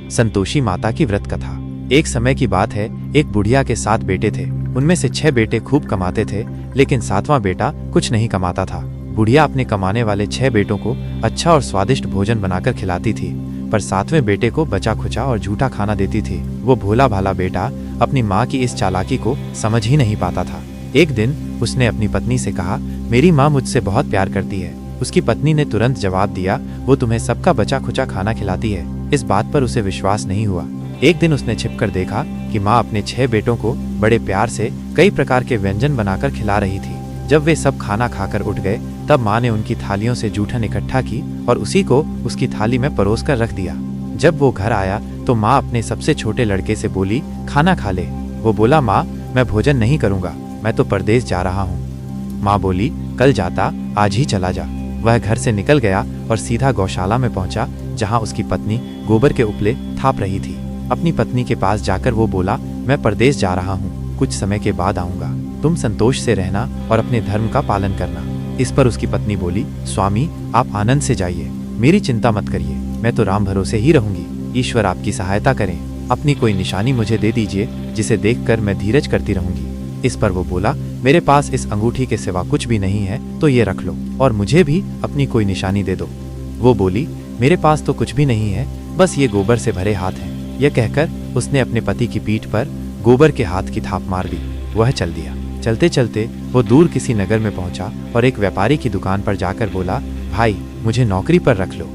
संतोषी माता की व्रत कथा। एक समय की बात है, एक बुढ़िया के 7 बेटे थे। उनमें से 6 बेटे खूब कमाते थे, लेकिन 7वां बेटा कुछ नहीं कमाता था। बुढ़िया अपने कमाने वाले 6 बेटों को अच्छा और स्वादिष्ट भोजन बनाकर खिलाती थी, पर 7वें बेटे को बचा खुचा और झूठा खाना देती थी। वो भोला भाला बेटा अपनी माँ की इस चालाकी को समझ ही नहीं पाता था। एक दिन उसने अपनी पत्नी से कहा, मेरी माँ मुझसे बहुत प्यार करती है। उसकी पत्नी ने तुरंत जवाब दिया, वो तुम्हें सबका बचा खुचा खाना खिलाती है। इस बात पर उसे विश्वास नहीं हुआ। एक दिन उसने छिपकर देखा कि माँ अपने 6 बेटों को बड़े प्यार से कई प्रकार के व्यंजन बनाकर खिला रही थी। जब वे सब खाना खाकर उठ गए, तब माँ ने उनकी थालियों से जूठन इकट्ठा की और उसी को उसकी थाली में परोस कर रख दिया। जब वो घर आया तो माँ अपने सबसे छोटे लड़के से बोली, खाना खा ले। वो बोला, माँ मैं भोजन नहीं करूँगा, मैं तो परदेश जा रहा हूँ। माँ बोली, कल जाता, आज ही चला जा। वह घर से निकल गया और सीधा गौशाला में पहुंचा, जहां उसकी पत्नी गोबर के उपले थाप रही थी। अपनी पत्नी के पास जाकर वो बोला, मैं परदेश जा रहा हूँ, कुछ समय के बाद आऊंगा। तुम संतोष से रहना और अपने धर्म का पालन करना। इस पर उसकी पत्नी बोली, स्वामी आप आनंद से जाइए, मेरी चिंता मत करिए, मैं तो राम भरोसे ही रहूंगी। ईश्वर आपकी सहायता करें। अपनी कोई निशानी मुझे दे दीजिए, जिसे देखकर मैं धीरज करती रहूंगी। इस पर वो बोला, मेरे पास इस अंगूठी के सिवा कुछ भी नहीं है, तो ये रख लो और मुझे भी अपनी कोई निशानी दे दो। वो बोली, मेरे पास तो कुछ भी नहीं है, बस ये गोबर से भरे हाथ हैं। यह कहकर उसने अपने पति की पीठ पर गोबर के हाथ की थाप मार दी। वह चल दिया। चलते चलते वो दूर किसी नगर में पहुंचा और एक व्यापारी की दुकान पर जाकर बोला, भाई मुझे नौकरी पर रख लो।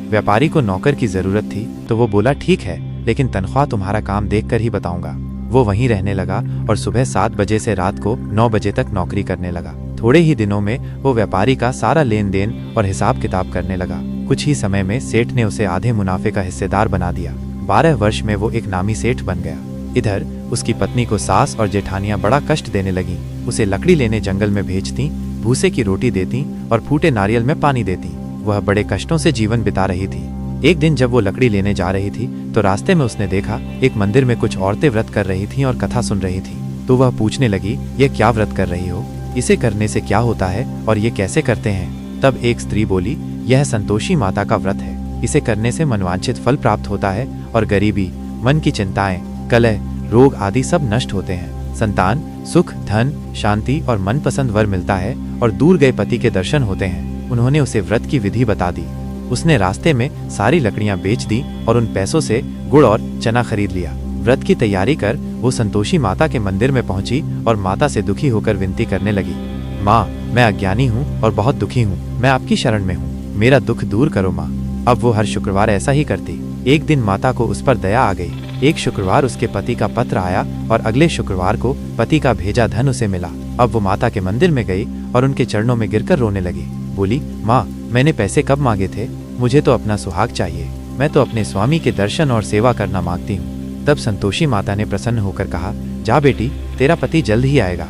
व्यापारी को नौकर की जरूरत थी, तो वो बोला, ठीक है, लेकिन तनख्वाह तुम्हारा काम देखकर ही बताऊंगा। वो वहीं रहने लगा और सुबह 7 बजे से रात को 9 बजे तक नौकरी करने लगा। थोड़े ही दिनों में वो व्यापारी का सारा लेन देन और हिसाब किताब करने लगा। कुछ ही समय में सेठ ने उसे आधे मुनाफे का हिस्सेदार बना दिया। 12 वर्ष में वो एक नामी सेठ बन गया। इधर उसकी पत्नी को सास और जेठानियां बड़ा कष्ट देने लगी। उसे लकड़ी लेने जंगल में भेजती, भूसे की रोटी देती और फूटे नारियल में पानी देती। वह बड़े कष्टों से जीवन बिता रही थी। एक दिन जब वो लकड़ी लेने जा रही थी, तो रास्ते में उसने देखा एक मंदिर में कुछ औरतें व्रत कर रही थीं और कथा सुन रही थी। तो वह पूछने लगी, ये क्या व्रत कर रही हो? इसे करने से क्या होता है और ये कैसे करते हैं? तब एक स्त्री बोली, यह संतोषी माता का व्रत है। इसे करने से मनवांछित फल प्राप्त होता है और गरीबी, मन की चिंताएं, कलह, रोग आदि सब नष्ट होते हैं। संतान, सुख, धन, शांति और मनपसंद वर मिलता है और दूर गए पति के दर्शन होते हैं। उन्होंने उसे व्रत की विधि बता दी। उसने रास्ते में सारी लकड़ियां बेच दी और उन पैसों से गुड़ और चना खरीद लिया। व्रत की तैयारी कर वो संतोषी माता के मंदिर में पहुंची और माता से दुखी होकर विनती करने लगी, माँ मैं अज्ञानी हूँ और बहुत दुखी हूँ, मैं आपकी शरण में हूँ, मेरा दुख दूर करो माँ। अब वो हर शुक्रवार ऐसा ही करती। एक दिन माता को उस पर दया आ गई। एक शुक्रवार उसके पति का पत्र आया और अगले शुक्रवार को पति का भेजा धन उसे मिला। अब वो माता के मंदिर में गई और उनके चरणों में गिरकर रोने लगी। बोली, माँ मैंने पैसे कब मांगे थे? मुझे तो अपना सुहाग चाहिए। मैं तो अपने स्वामी के दर्शन और सेवा करना मांगती हूँ। तब संतोषी माता ने प्रसन्न होकर कहा, जा बेटी, तेरा पति जल्द ही आएगा।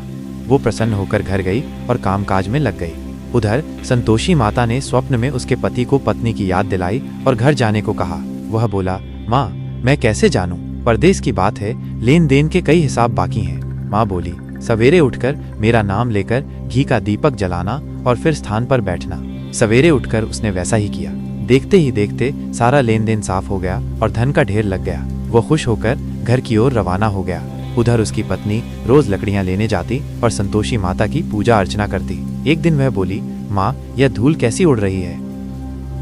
वो प्रसन्न होकर घर गई और कामकाज में लग गई। उधर संतोषी माता ने स्वप्न में उसके पति को पत्नी की याद दिलाई और घर जाने को कहा। वह बोला, माँ मैं कैसे जानूं? परदेश की बात है, लेन देन के कई हिसाब बाकी हैं। माँ बोली, सवेरे उठकर मेरा नाम लेकर घी का दीपक जलाना और फिर स्थान पर बैठना। सवेरे उठकर उसने वैसा ही किया। देखते ही देखते सारा लेन देन साफ हो गया और धन का ढेर लग गया। वो खुश होकर घर की ओर रवाना हो गया। उधर उसकी पत्नी रोज लकड़ियां लेने जाती और संतोषी माता की पूजा अर्चना करती। एक दिन वह बोली, माँ यह धूल कैसी उड़ रही है?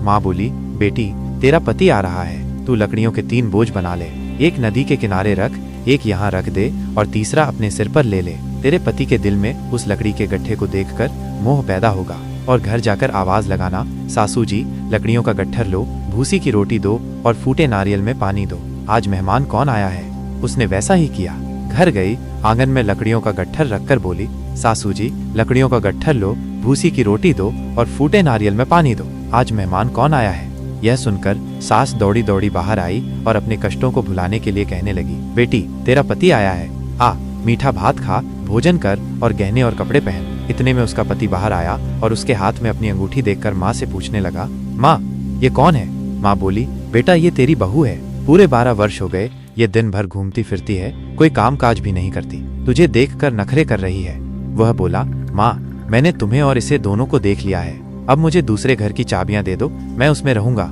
माँ बोली, बेटी तेरा पति आ रहा है, तू लकड़ियों के 3 बोझ बना ले। एक नदी के किनारे रख, एक यहाँ रख दे और तीसरा अपने सिर पर ले ले। तेरे पति के दिल में उस लकड़ी के गड्ढे को देखकर मोह पैदा होगा और घर जाकर आवाज लगाना, सासू जी लकड़ियों का गट्ठर लो, भूसी की रोटी दो और फूटे नारियल में पानी दो, आज मेहमान कौन आया है? उसने वैसा ही किया। घर गई, आंगन में लकड़ियों का गट्ठर रखकर बोली, सासू जी लकड़ियों का गट्ठर लो, भूसी की रोटी दो और फूटे नारियल में पानी दो, आज मेहमान कौन आया है? यह सुनकर सास दौड़ी दौड़ी बाहर आई और अपने कष्टों को भुलाने के लिए कहने लगी, बेटी तेरा पति आया है, आ मीठा भात खा, भोजन कर और गहने और कपड़े पहन। इतने में उसका पति बाहर आया और उसके हाथ में अपनी अंगूठी देखकर माँ से पूछने लगा, माँ ये कौन है? माँ बोली, बेटा ये तेरी बहू है। पूरे 12 वर्ष हो गए, ये दिन भर घूमती फिरती है, कोई काम काज भी नहीं करती, तुझे देखकर नखरे कर रही है। वह बोला, माँ मैंने तुम्हें और इसे दोनों को देख लिया है, अब मुझे दूसरे घर की चाबियां दे दो, मैं उसमें रहूंगा।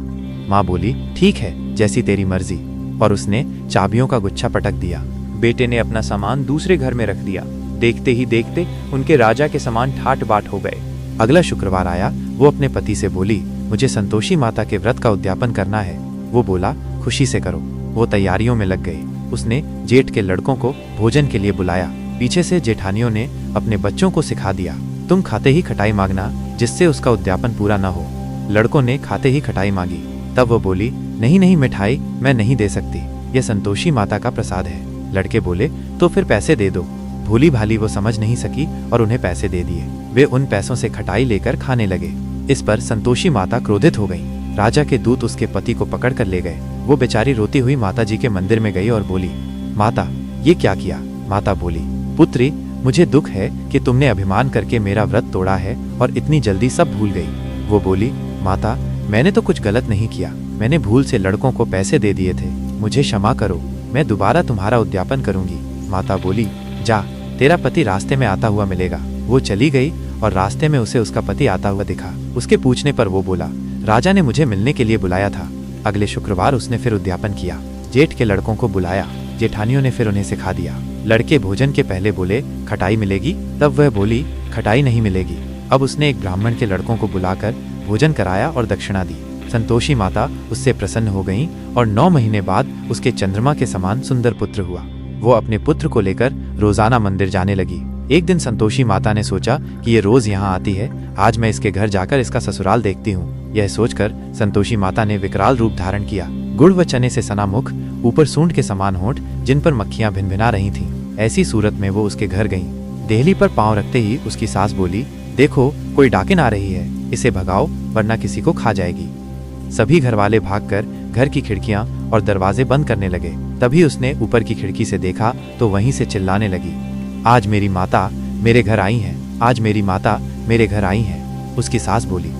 माँ बोली, ठीक है, जैसी तेरी मर्जी। और उसने चाबियों का गुच्छा पटक दिया। बेटे ने अपना सामान दूसरे घर में रख दिया। देखते ही देखते उनके राजा के सामान ठाट बाट हो गए। अगला शुक्रवार आया। वो अपने पति से बोली, मुझे संतोषी माता के व्रत का उद्यापन करना है। वो बोला, खुशी से करो। वो तैयारियों में लग गई। उसने जेठ के लड़कों को भोजन के लिए बुलाया। पीछे से जेठानियों ने अपने बच्चों को सिखा दिया, तुम खाते ही खटाई मांगना, जिससे उसका उद्यापन पूरा न हो। लड़कों ने खाते ही खटाई मांगी। तब वो बोली, नहीं नहीं, मिठाई मैं नहीं दे सकती, यह संतोषी माता का प्रसाद है। लड़के बोले, तो फिर पैसे दे दो। भूली भाली वो समझ नहीं सकी और उन्हें पैसे दे दिए। वे उन पैसों से खटाई लेकर खाने लगे। इस पर संतोषी माता क्रोधित हो गई। राजा के दूत उसके पति को पकड़ कर ले गए। वो बेचारी रोती हुई माता जी के मंदिर में गई और बोली, माता ये क्या किया? माता बोली, पुत्री मुझे दुख है कि तुमने अभिमान करके मेरा व्रत तोड़ा है और इतनी जल्दी सब भूल गई। वो बोली, माता मैंने तो कुछ गलत नहीं किया, मैंने भूल से लड़कों को पैसे दे दिए थे, मुझे क्षमा करो, मैं दोबारा तुम्हारा उद्यापन करूंगी। माता बोली, जा, तेरा पति रास्ते में आता हुआ मिलेगा। वो चली गई और रास्ते में उसे उसका पति आता हुआ दिखा। उसके पूछने पर वो बोला, राजा ने मुझे मिलने के लिए बुलाया था। अगले शुक्रवार उसने फिर उद्यापन किया। जेठ के लड़कों को बुलाया। जेठानियों ने फिर उन्हें सिखा दिया। लड़के भोजन के पहले बोले, खटाई मिलेगी? तब वह बोली, खटाई नहीं मिलेगी। अब उसने एक ब्राह्मण के लड़कों को बुलाकर भोजन कराया और दक्षिणा दी। संतोषी माता उससे प्रसन्न हो गईं और 9 महीने बाद उसके चंद्रमा के समान सुंदर पुत्र हुआ। वो अपने पुत्र को लेकर रोजाना मंदिर जाने लगी। एक दिन संतोषी माता ने सोचा कि ये रोज यहाँ आती है, आज मैं इसके घर जाकर इसका ससुराल देखती हूँ। यह सोचकर संतोषी माता ने विकराल रूप धारण किया। गुड़ व चने से सना मुख, ऊपर सूंड के समान होंठ, जिन पर मक्खियां भिनभिना रही थीं। ऐसी सूरत में वो उसके घर गईं। देहली पर पांव रखते ही उसकी सास बोली, देखो कोई डाकिन आ रही है, इसे भगाओ वरना किसी को खा जाएगी। सभी घरवाले भागकर घर की खिड़कियां और दरवाजे बंद करने लगे। तभी उसने ऊपर की खिड़की से देखा तो वहीं से चिल्लाने लगी, आज मेरी माता मेरे घर आई है, आज मेरी माता मेरे घर आई है। उसकी सास बोली,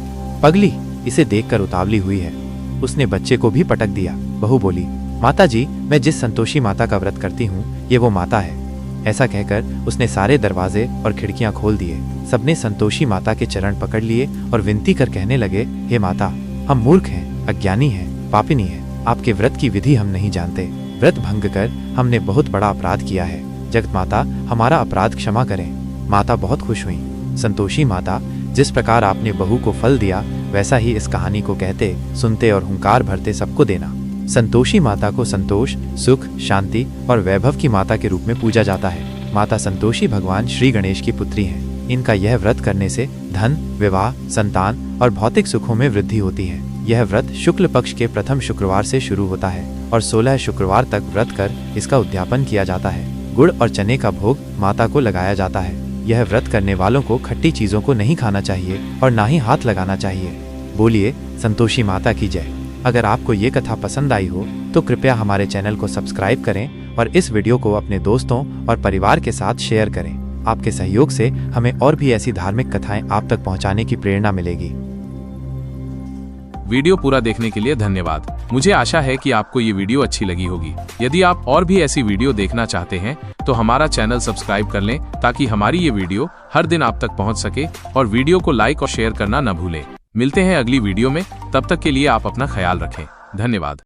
पगली, इसे देखकर उतावली हुई है। उसने बच्चे को भी पटक दिया। बहू बोली, माता जी, मैं जिस संतोषी माता का व्रत करती हूँ ये वो माता है। ऐसा कहकर उसने सारे दरवाजे और खिड़कियां खोल दिए। सबने संतोषी माता के चरण पकड़ लिए और विनती कर कहने लगे, हे माता, हम मूर्ख हैं, अज्ञानी हैं, पापिनी हैं, आपके व्रत की विधि हम नहीं जानते। व्रत भंग कर हमने बहुत बड़ा अपराध किया है। जगत माता हमारा अपराध क्षमा करें। माता बहुत खुश हुई। संतोषी माता, जिस प्रकार आपने बहू को फल दिया वैसा ही इस कहानी को कहते, सुनते और हुंकार भरते सबको देना। संतोषी माता को संतोष, सुख, शांति और वैभव की माता के रूप में पूजा जाता है। माता संतोषी भगवान श्री गणेश की पुत्री हैं। इनका यह व्रत करने से धन, विवाह, संतान और भौतिक सुखों में वृद्धि होती है। यह व्रत शुक्ल पक्ष के प्रथम शुक्रवार से शुरू होता है और 16 शुक्रवार तक व्रत कर इसका उद्यापन किया जाता है। गुड़ और चने का भोग माता को लगाया जाता है। यह व्रत करने वालों को खट्टी चीजों को नहीं खाना चाहिए और ना ही हाथ लगाना चाहिए। बोलिए संतोषी माता की जय। अगर आपको ये कथा पसंद आई हो तो कृपया हमारे चैनल को सब्सक्राइब करें और इस वीडियो को अपने दोस्तों और परिवार के साथ शेयर करें। आपके सहयोग से हमें और भी ऐसी धार्मिक कथाएं आप तक पहुंचाने की प्रेरणा मिलेगी। वीडियो पूरा देखने के लिए धन्यवाद। मुझे आशा है कि आपको ये वीडियो अच्छी लगी होगी। यदि आप और भी ऐसी वीडियो देखना चाहते हैं तो हमारा चैनल सब्सक्राइब कर लें ताकि हमारी ये वीडियो हर दिन आप तक पहुंच सके, और वीडियो को लाइक और शेयर करना न भूलें। मिलते हैं अगली वीडियो में, तब तक के लिए आप अपना ख्याल रखें। धन्यवाद।